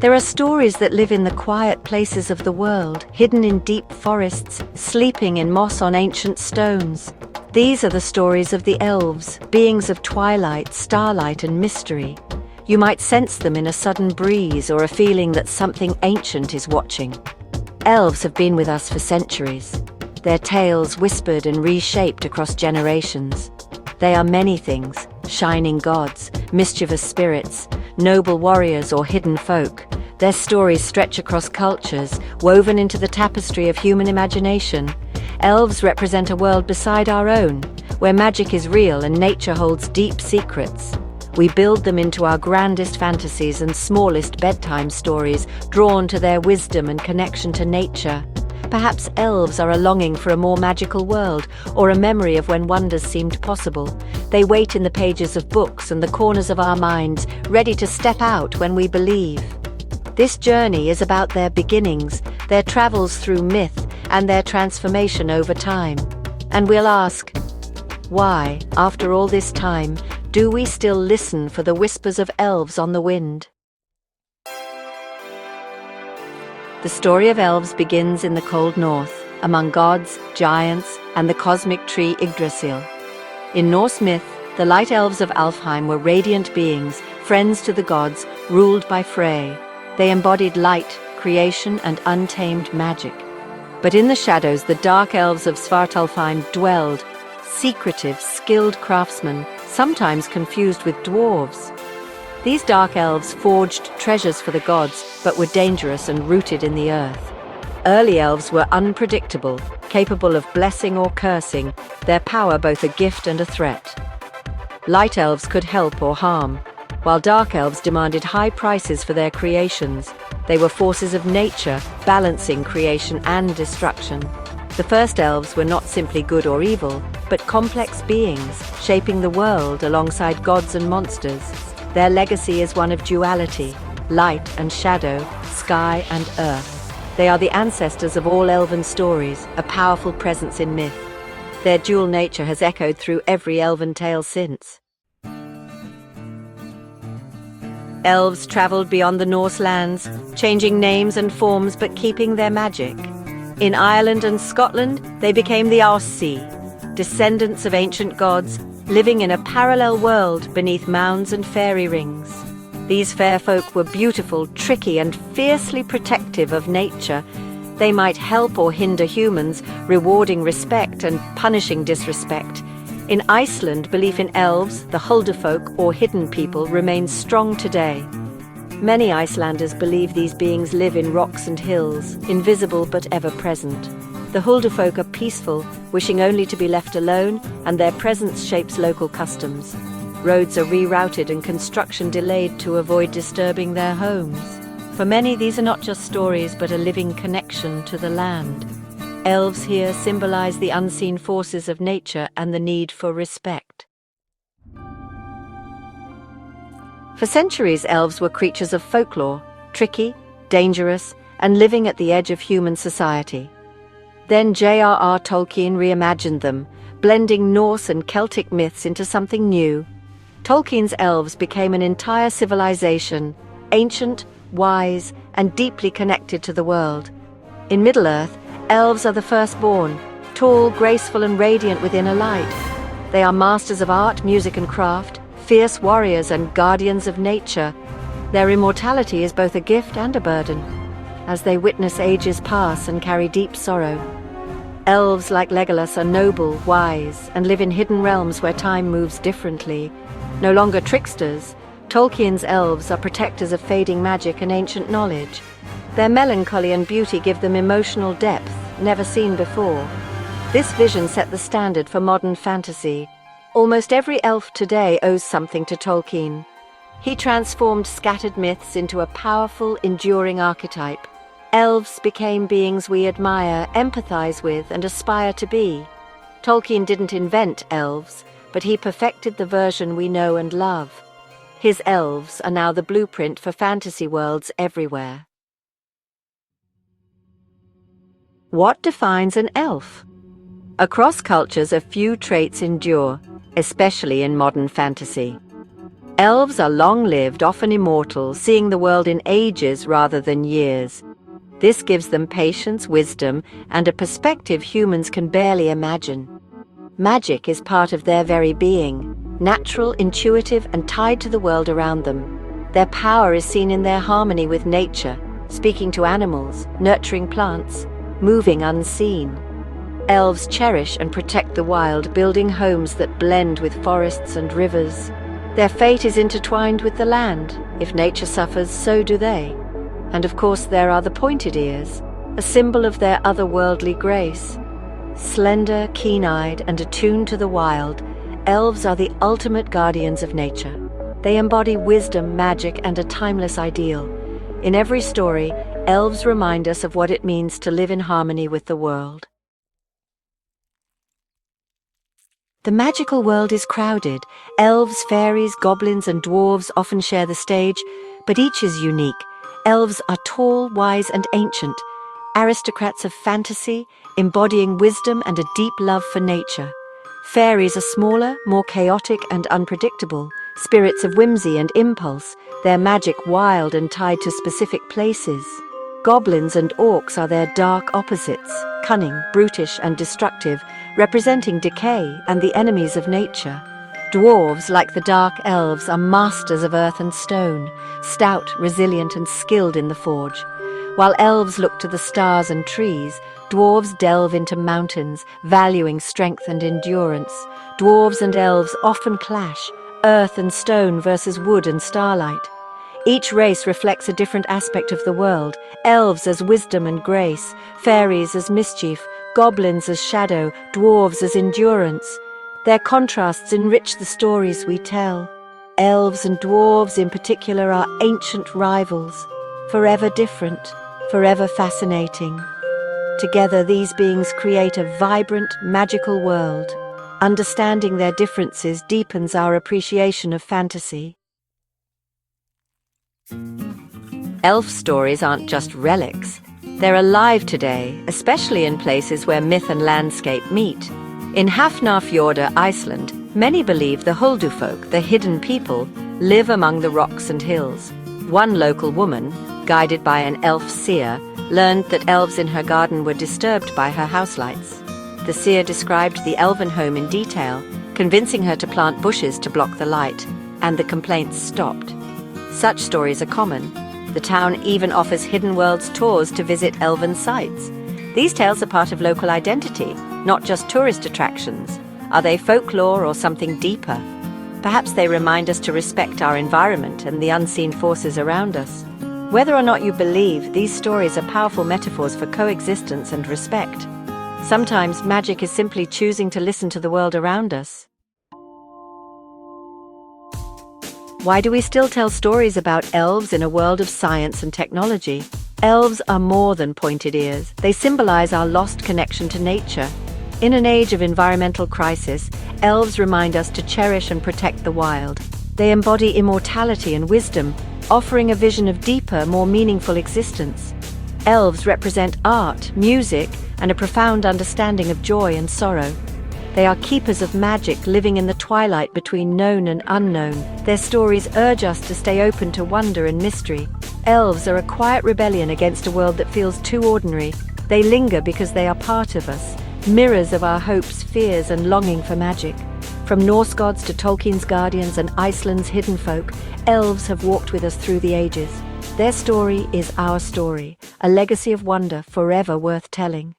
There are stories that live in the quiet places of the world, hidden in deep forests, sleeping in moss on ancient stones. These are the stories of the elves, beings of twilight, starlight, and mystery. You might sense them in a sudden breeze or a feeling that something ancient is watching. Elves have been with us for centuries, their tales whispered and reshaped across generations. They are many things: shining gods, mischievous spirits, noble warriors, or hidden folk. Their stories stretch across cultures, woven into the tapestry of human imagination. Elves represent a world beside our own, where magic is real and nature holds deep secrets. We build them into our grandest fantasies and smallest bedtime stories, drawn to their wisdom and connection to nature. Perhaps elves are a longing for a more magical world, or a memory of when wonders seemed possible. They wait in the pages of books and the corners of our minds, ready to step out when we believe. This journey is about their beginnings, their travels through myth, and their transformation over time. And we'll ask, why, after all this time, do we still listen for the whispers of elves on the wind? The story of elves begins in the cold north, among gods, giants, and the cosmic tree Yggdrasil. In Norse myth, the light elves of Alfheim were radiant beings, friends to the gods, ruled by Frey. They embodied light, creation, and untamed magic. But in the shadows, the dark elves of Svartalfheim dwelled, secretive, skilled craftsmen, sometimes confused with dwarves. These dark elves forged treasures for the gods, but were dangerous and rooted in the earth. Early elves were unpredictable, capable of blessing or cursing, their power both a gift and a threat. Light elves could help or harm, while dark elves demanded high prices for their creations. They were forces of nature, balancing creation and destruction. The first elves were not simply good or evil, but complex beings, shaping the world alongside gods and monsters. Their legacy is one of duality, light and shadow, sky and earth. They are the ancestors of all elven stories, a powerful presence in myth. Their dual nature has echoed through every elven tale since. Elves traveled beyond the Norse lands, changing names and forms but keeping their magic. In Ireland and Scotland, they became the Arsea, descendants of ancient gods, living in a parallel world beneath mounds and fairy rings. These fair folk were beautiful, tricky, and fiercely protective of nature. They might help or hinder humans, rewarding respect and punishing disrespect. In Iceland, belief in elves, the Huldufolk or hidden people, remains strong today. Many Icelanders believe these beings live in rocks and hills, invisible but ever present. The Huldufolk are peaceful, wishing only to be left alone, and their presence shapes local customs. Roads are rerouted and construction delayed to avoid disturbing their homes. For many, these are not just stories but a living connection to the land. Elves here symbolize the unseen forces of nature and the need for respect. For centuries, elves were creatures of folklore, tricky, dangerous, and living at the edge of human society. Then J.R.R. Tolkien reimagined them, blending Norse and Celtic myths into something new. Tolkien's elves became an entire civilization, ancient, wise, and deeply connected to the world. In Middle-earth, elves are the firstborn, tall, graceful, and radiant within a light. They are masters of art, music, and craft, fierce warriors and guardians of nature. Their immortality is both a gift and a burden, as they witness ages pass and carry deep sorrow. Elves like Legolas are noble, wise, and live in hidden realms where time moves differently. No longer tricksters, Tolkien's elves are protectors of fading magic and ancient knowledge. Their melancholy and beauty give them emotional depth, never seen before. This vision set the standard for modern fantasy. Almost every elf today owes something to Tolkien. He transformed scattered myths into a powerful, enduring archetype. Elves became beings we admire, empathize with, and aspire to be. Tolkien didn't invent elves, but he perfected the version we know and love. His elves are now the blueprint for fantasy worlds everywhere. What defines an elf? Across cultures, a few traits endure, especially in modern fantasy. Elves are long-lived, often immortal, seeing the world in ages rather than years. This gives them patience, wisdom, and a perspective humans can barely imagine. Magic is part of their very being, natural, intuitive, and tied to the world around them. Their power is seen in their harmony with nature, speaking to animals, nurturing plants, moving unseen. Elves cherish and protect the wild, building homes that blend with forests and rivers. Their fate is intertwined with the land. If nature suffers, so do they. And of course there are the pointed ears, a symbol of their otherworldly grace. Slender, keen-eyed, and attuned to the wild, elves are the ultimate guardians of nature. They embody wisdom, magic, and a timeless ideal. In every story, elves remind us of what it means to live in harmony with the world. The magical world is crowded. Elves, fairies, goblins, and dwarves often share the stage, but each is unique. Elves are tall, wise, and ancient, aristocrats of fantasy, embodying wisdom and a deep love for nature. Fairies are smaller, more chaotic, and unpredictable, spirits of whimsy and impulse, their magic wild and tied to specific places. Goblins and orcs are their dark opposites, cunning, brutish, and destructive, representing decay and the enemies of nature. Dwarves, like the dark elves, are masters of earth and stone, stout, resilient, and skilled in the forge. While elves look to the stars and trees, dwarves delve into mountains, valuing strength and endurance. Dwarves and elves often clash, earth and stone versus wood and starlight. Each race reflects a different aspect of the world, elves as wisdom and grace, fairies as mischief, goblins as shadow, dwarves as endurance. Their contrasts enrich the stories we tell. Elves and dwarves in particular are ancient rivals, forever different, forever fascinating. Together, these beings create a vibrant, magical world. Understanding their differences deepens our appreciation of fantasy. Elf stories aren't just relics. They're alive today, especially in places where myth and landscape meet. In Hafnarfjordur, Iceland, many believe the Huldufolk, the hidden people, live among the rocks and hills. One local woman, guided by an elf seer, learned that elves in her garden were disturbed by her house lights. The seer described the elven home in detail, convincing her to plant bushes to block the light, and the complaints stopped. Such stories are common. The town even offers Hidden Worlds tours to visit elven sites. These tales are part of local identity, not just tourist attractions. Are they folklore or something deeper? Perhaps they remind us to respect our environment and the unseen forces around us. Whether or not you believe, these stories are powerful metaphors for coexistence and respect. Sometimes magic is simply choosing to listen to the world around us. Why do we still tell stories about elves in a world of science and technology? Elves are more than pointed ears. They symbolize our lost connection to nature. In an age of environmental crisis, elves remind us to cherish and protect the wild. They embody immortality and wisdom, offering a vision of deeper, more meaningful existence. Elves represent art, music, and a profound understanding of joy and sorrow. They are keepers of magic, living in the twilight between known and unknown. Their stories urge us to stay open to wonder and mystery. Elves are a quiet rebellion against a world that feels too ordinary. They linger because they are part of us, mirrors of our hopes, fears, and longing for magic. From Norse gods to Tolkien's guardians and Iceland's hidden folk, elves have walked with us through the ages. Their story is our story, a legacy of wonder forever worth telling.